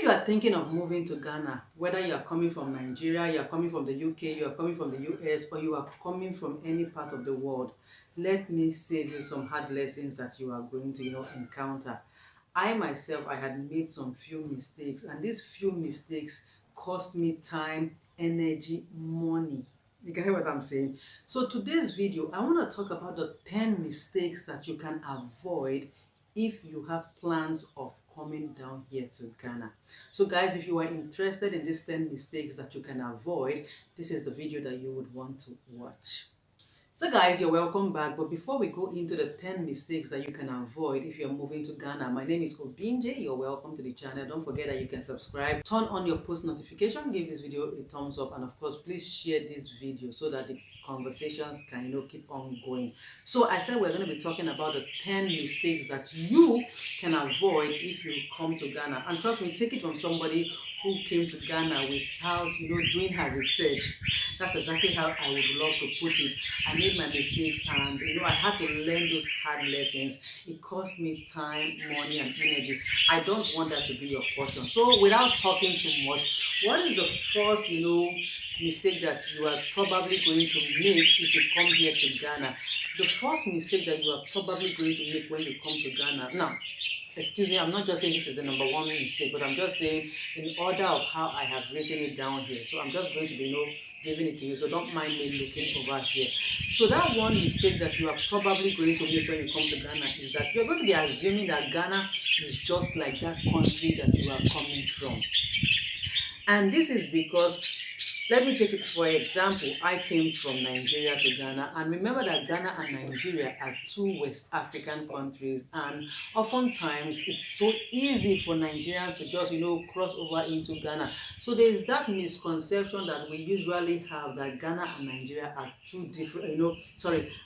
you are thinking of moving to Ghana, whether you are coming from Nigeria, you are coming from the UK, you are coming from the US, or you are coming from any part of the world, let me save you some hard lessons that you are going to, encounter. I myself, I had made some few mistakes, and these few mistakes cost me time, energy, money. You get what I'm saying? So today's video, I want to talk about the 10 mistakes that you can avoid if you have plans of coming down here to Ghana. So guys, if you are interested in these 10 mistakes that you can avoid, this is the video that you would want to watch. So guys, you're welcome back. But before we go into the 10 mistakes that you can avoid if you're moving to Ghana, my name is Obinje. You're welcome to the channel. Don't forget that you can subscribe, turn on your post notification, give this video a thumbs up, and of course, please share this video so that the conversations can keep on going. So I said we're going to be talking about the 10 mistakes that you can avoid if you come to Ghana. And trust me, take it from somebody who came to Ghana without doing her research. That's exactly how I would love to put it. I made my mistakes, and I had to learn those hard lessons. It cost me time, money, and energy. I don't want that to be your portion. So without talking too much, what is the first mistake that you are probably going to make if you come here to Ghana? The first mistake that you are probably going to make when you come to Ghana. Now, excuse me, I'm not just saying this is the number one mistake, but I'm just saying in order of how I have written it down here. So I'm just going to be, giving it to you. So don't mind me looking over here. So that one mistake that you are probably going to make when you come to Ghana is that you're going to be assuming that Ghana is just like that country that you are coming from. And this is because, let me take it for example. I came from Nigeria to Ghana, and remember that Ghana and Nigeria are two West African countries, and oftentimes it's so easy for Nigerians to just cross over into Ghana. So there is that misconception that we usually have that Ghana and Nigeria are two different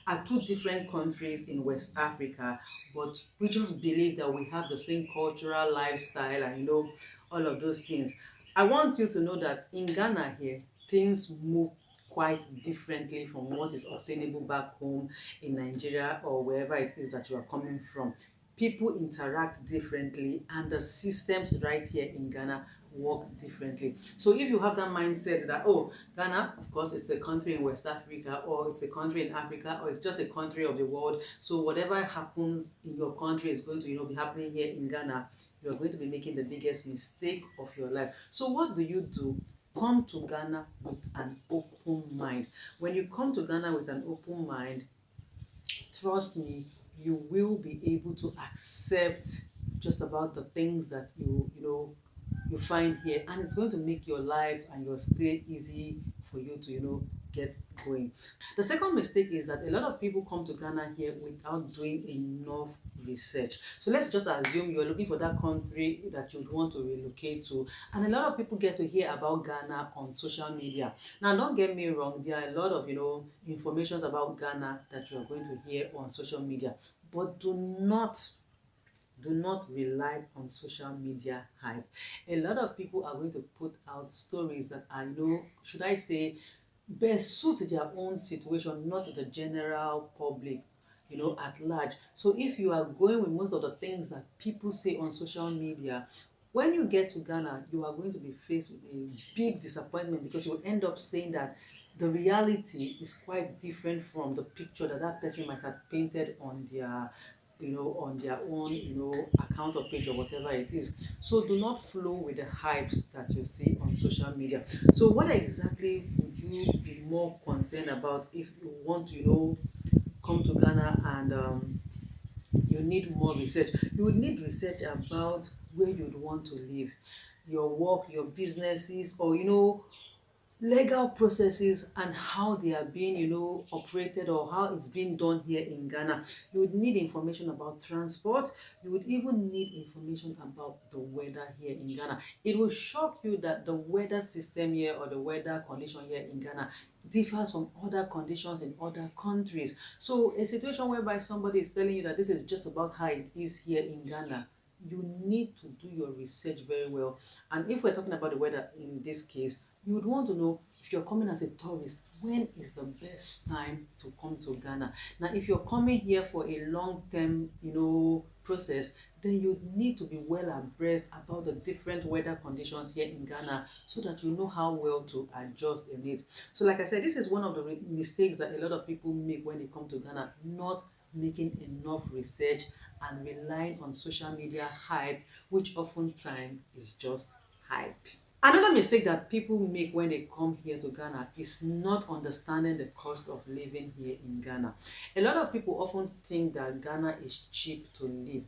are two different countries in West Africa, but we just believe that we have the same cultural lifestyle and all of those things. I want you to know that in Ghana here, things move quite differently from what is obtainable back home in Nigeria or wherever it is that you are coming from. People interact differently, and the systems right here in Ghana work differently. So if you have that mindset that, oh, Ghana, of course, it's a country in West Africa, or it's a country in Africa, or it's just a country of the world, so whatever happens in your country is going to be happening here in Ghana, you're going to be making the biggest mistake of your life. So what do? Come to Ghana with an open mind. When you come to Ghana with an open mind, trust me, you will be able to accept just about the things that you find here, and it's going to make your life and your stay easy for you to get going. The second mistake is that a lot of people come to Ghana here without doing enough research. So let's just assume you're looking for that country that you'd want to relocate to, and a lot of people get to hear about Ghana on social media. Now don't get me wrong, there are a lot of informations about Ghana that you are going to hear on social media, but do not rely on social media hype. A lot of people are going to put out stories that are, should I say, best suit their own situation, not the general public, at large. So if you are going with most of the things that people say on social media, when you get to Ghana, you are going to be faced with a big disappointment, because you will end up saying that the reality is quite different from the picture that person might have painted on their on their own account or page or whatever it is. So do not flow with the hypes that you see on social media. So what exactly would you be more concerned about if you want to come to Ghana and you need more research? You would need research about where you'd want to live, your work, your businesses, or legal processes and how they are being operated, or how it's being done here in Ghana. You would need information about transport. You would even need information about the weather here in Ghana. It will shock you that the weather system here, or the weather condition here in Ghana, differs from other conditions in other countries. So a situation whereby somebody is telling you that this is just about how it is here in Ghana, you need to do your research very well. And if we're talking about the weather in this case, you would want to know, if you're coming as a tourist, when is the best time to come to Ghana? Now, if you're coming here for a long-term, process, then you need to be well abreast about the different weather conditions here in Ghana so that you know how well to adjust in it. So like I said, this is one of the mistakes that a lot of people make when they come to Ghana, not making enough research and relying on social media hype, which oftentimes is just hype. Another mistake that people make when they come here to Ghana is not understanding the cost of living here in Ghana. A lot of people often think that Ghana is cheap to live.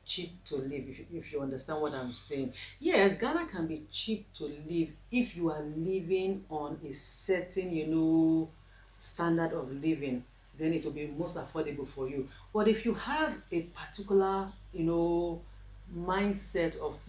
Cheap to live, if you understand what I'm saying. Yes, Ghana can be cheap to live if you are living on a certain, standard of living, then it will be most affordable for you. But if you have a particular, mindset of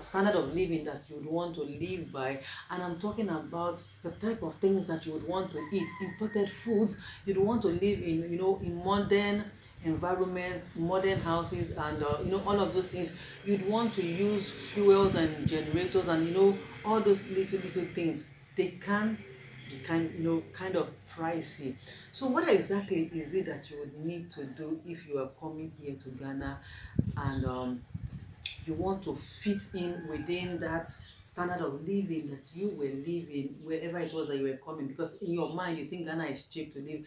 standard of living that you would want to live by, and I'm talking about the type of things that you would want to eat, imported foods, you'd want to live in in modern environments, modern houses, and all of those things. You'd want to use fuels and generators and all those little things. They can be kind of pricey. So what exactly is it that you would need to do if you are coming here to Ghana and you want to fit in within that standard of living that you were living wherever it was that you were coming? Because in your mind you think Ghana is cheap to live.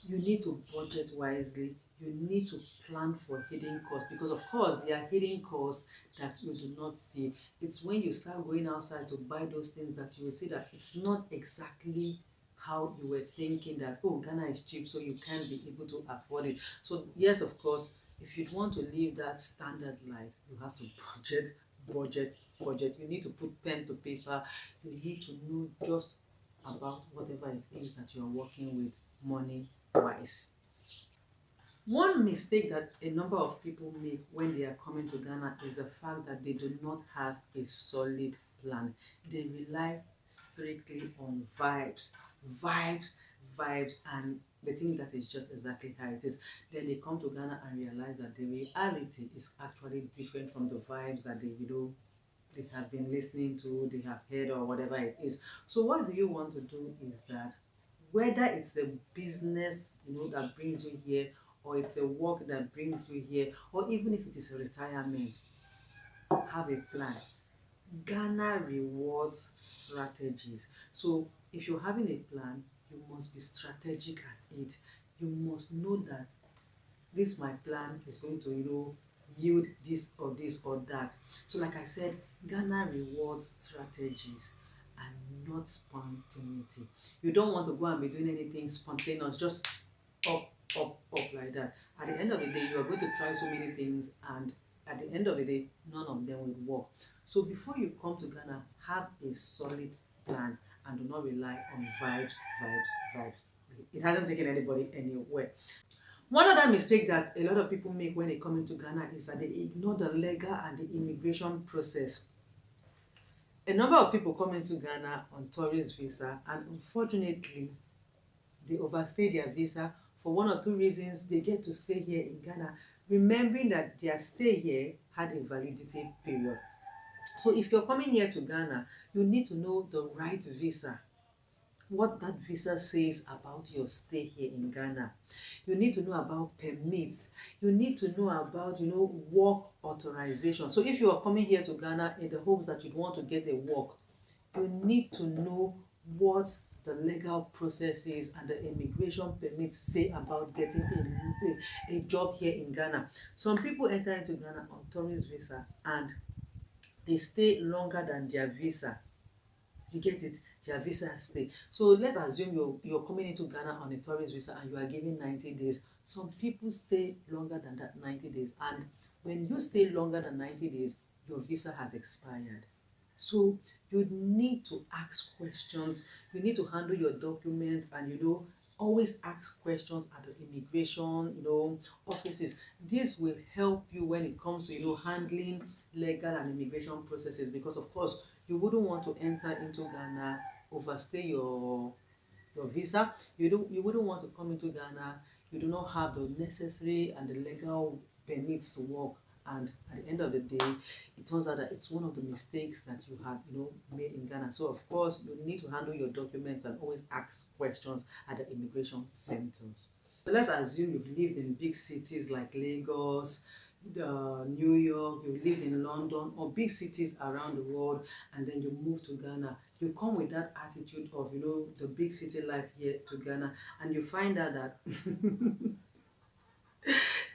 You need to budget wisely. You need to plan for hidden costs, because of course there are hidden costs that you do not see. It's when you start going outside to buy those things that you will see that it's not exactly how you were thinking, that oh, Ghana is cheap so you can't be able to afford it. So yes, of course, if you want to live that standard life, you have to budget. You need to put pen to paper. You need to know just about whatever it is that you're working with money wise. One mistake that a number of people make when they are coming to Ghana is the fact that they do not have a solid plan. They rely strictly on vibes, and they think that is just exactly how it is. Then they come to Ghana and realize that the reality is actually different from the vibes that they have been listening to, they have heard, or whatever it is. So what do you want to do is that whether it's a business that brings you here, or it's a work that brings you here, or even if it is a retirement, have a plan. Ghana rewards strategies. So if you're having a plan, you must be strategic at it. You must know that this my plan is going to yield this or this or that. So like I said, Ghana rewards strategies and not spontaneity. You don't want to go and be doing anything spontaneous, just up like that. At the end of the day, you are going to try so many things, and at the end of the day, none of them will work. So before you come to Ghana, have a solid plan and do not rely on vibes. It hasn't taken anybody anywhere. One other mistake that a lot of people make when they come into Ghana is that they ignore the legal and the immigration process. A number of people come into Ghana on tourist visa, and unfortunately they overstay their visa for one or two reasons. They get to stay here in Ghana, remembering that their stay here had a validity period. So if you're coming here to Ghana, you need to know the right visa, what that visa says about your stay here in Ghana. You need to know about permits. You need to know about work authorization. So if you are coming here to Ghana in the hopes that you'd want to get a work, you need to know what the legal processes and the immigration permits say about getting a job here in Ghana. Some people enter into Ghana on tourist visa and they stay longer than their visa. You get it? Their visa stay. So let's assume you're coming into Ghana on a tourist visa and you are given 90 days. Some people stay longer than that 90 days. And when you stay longer than 90 days, your visa has expired. So you need to ask questions. You need to handle your documents, and always ask questions at the immigration offices. This will help you when it comes to handling legal and immigration processes, because of course you wouldn't want to enter into Ghana, overstay your visa. You wouldn't want to come into Ghana, you do not have the necessary and the legal permits to work, and at the end of the day it turns out that it's one of the mistakes that you had made in Ghana. So of course you need to handle your documents and always ask questions at the immigration centers. So let's assume you've lived in big cities like Lagos, New York, you lived in London or big cities around the world, and then you move to Ghana. You come with that attitude of, the big city life here to Ghana, and you find out that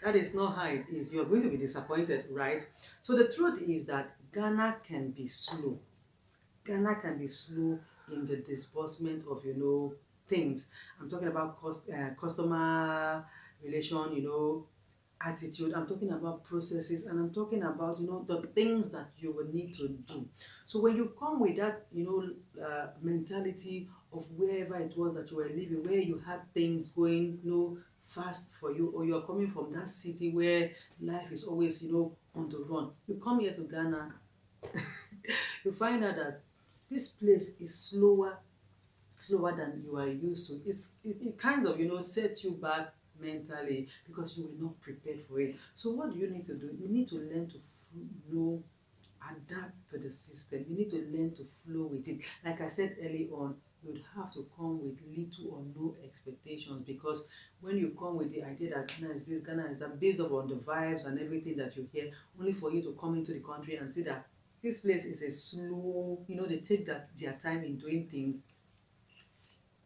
that is not how it is. You're going to be disappointed, right? So the truth is that Ghana can be slow. Ghana can be slow in the disbursement of, things. I'm talking about customer relation, attitude. I'm talking about processes, and I'm talking about, the things that you will need to do. So when you come with that, mentality of wherever it was that you were living, where you had things going, fast for you, or you're coming from that city where life is always, on the run. You come here to Ghana, you find out that this place is slower than you are used to. It kind of, sets you back mentally because you were not prepared for it. So what do you need to do? You need to learn to flow, adapt to the system. You need to learn to flow with it. Like I said early on, you'd have to come with little or no expectations, because when you come with the idea that Ghana is this, Ghana is that, based off on the vibes and everything that you hear, only for you to come into the country and see that this place is a slow, they take their time in doing things,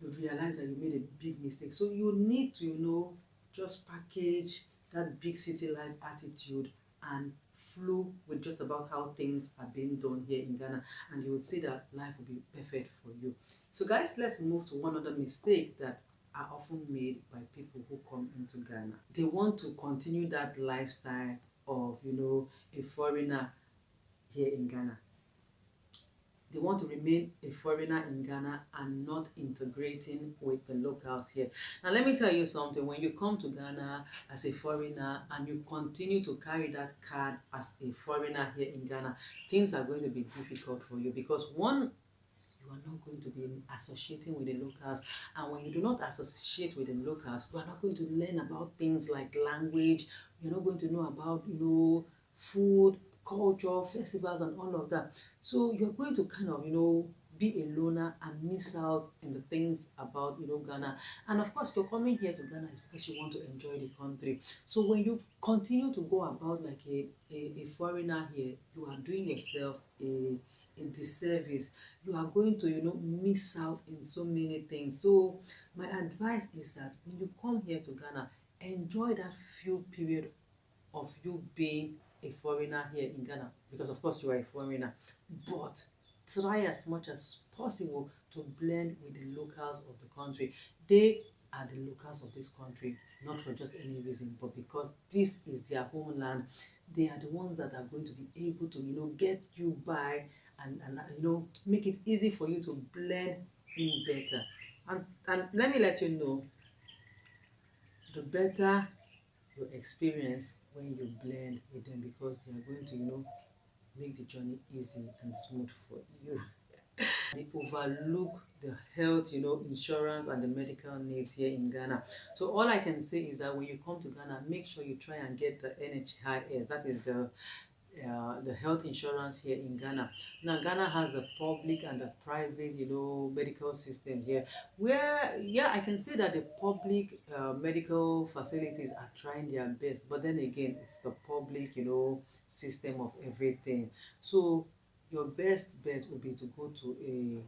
you realize that you made a big mistake. So you need to, just package that big city life attitude and flow with just about how things are being done here in Ghana, and you would see that life will be perfect for you. So guys, let's move to one other mistake that are often made by people who come into Ghana. They want to continue that lifestyle of, a foreigner here in Ghana. They want to remain a foreigner in Ghana and not integrating with the locals here. Now, let me tell you something. When you come to Ghana as a foreigner and you continue to carry that card as a foreigner here in Ghana, things are going to be difficult for you, because one, you are not going to be associating with the locals, and when you do not associate with the locals, you are not going to learn about things like language. You're not going to know about, food, culture, festivals, and all of that. So you're going to kind of, be a loner and miss out in the things about, Ghana. And of course, you're coming here to Ghana is because you want to enjoy the country. So when you continue to go about like a foreigner here, you are doing yourself a disservice. You are going to, miss out in so many things. So my advice is that when you come here to Ghana, enjoy that few period of you being a foreigner here in Ghana, because of course you are a foreigner, but try as much as possible to blend with the locals of the country. They are the locals of this country, not for just any reason, but because this is their homeland. They are the ones that are going to be able to, get you by, and make it easy for you to blend in better. And let me let you know, the better your experience when you blend with them, because they are going to, make the journey easy and smooth for you. They overlook the health, insurance and the medical needs here in Ghana. So all I can say is that when you come to Ghana, make sure you try and get the NHIS, that is the health insurance here in Ghana. Now, Ghana has the public and the private, medical system here, where, yeah, I can say that the public medical facilities are trying their best, but then again, it's the public, system of everything. So your best bet would be to go to a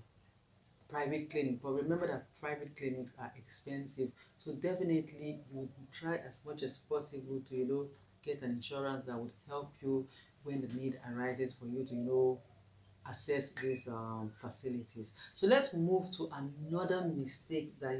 private clinic, but remember that private clinics are expensive. So definitely you would try as much as possible to, get an insurance that would help you when the need arises for you to, access these facilities. So let's move to another mistake that,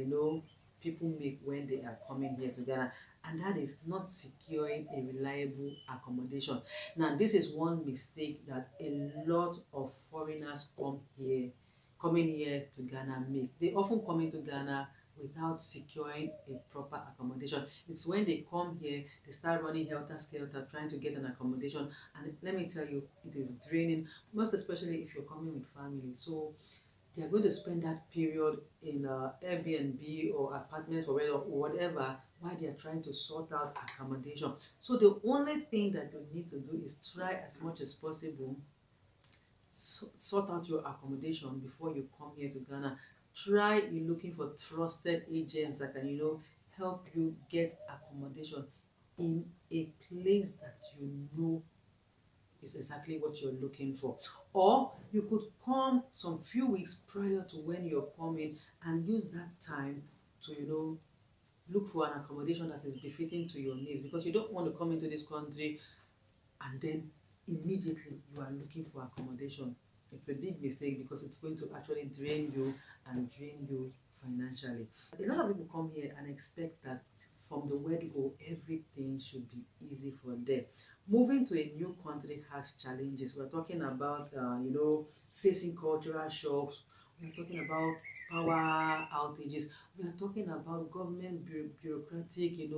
people make when they are coming here to Ghana, and that is not securing a reliable accommodation. Now, this is one mistake that a lot of foreigners coming here to Ghana make. They often come into Ghana without securing a proper accommodation. It's when they come here, they start running helter-skelter trying to get an accommodation, and let me tell you, it is draining, most especially if you're coming with family. So they are going to spend that period in Airbnb or apartments or whatever, while they are trying to sort out accommodation. So the only thing that you need to do is try as much as possible, sort out your accommodation before you come here to Ghana. Try looking for trusted agents that can, help you get accommodation in a place that you know is exactly what you're looking for. Or you could come some few weeks prior to when you're coming and use that time to, look for an accommodation that is befitting to your needs, because you don't want to come into this country and then immediately you are looking for accommodation. It's a big mistake because it's going to actually drain you and drain you financially. A lot of people come here and expect that from the word go, everything should be easy for them. Moving to a new country has challenges. We're talking about, facing cultural shocks. We're talking about power outages. We are talking about government bureaucratic,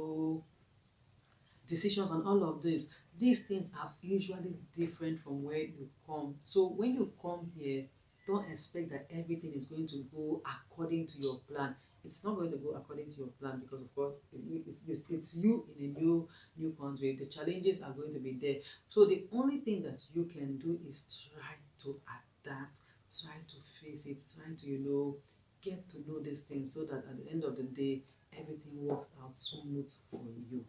decisions and all of this. These things are usually different from where you come. So when you come here, don't expect that everything is going to go according to your plan. It's not going to go according to your plan, because of course it's you in a new country. The challenges are going to be there. So the only thing that you can do is try to adapt, try to face it, try to get to know these things, so that at the end of the day everything works out smooth for you.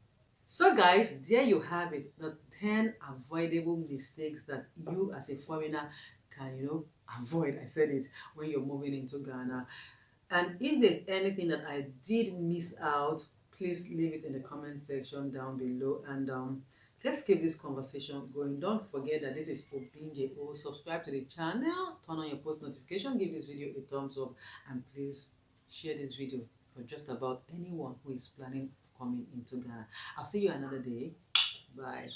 So guys, there you have it, the 10 avoidable mistakes that you as a foreigner can, avoid. I said it, when you're moving into Ghana. And if there's anything that I did miss out, please leave it in the comment section down below. And let's keep this conversation going. Don't forget that this is Obinje. Subscribe to the channel, turn on your post notification, give this video a thumbs up, and please share this video for just about anyone who is planning coming into Ghana. I'll see you another day. Bye.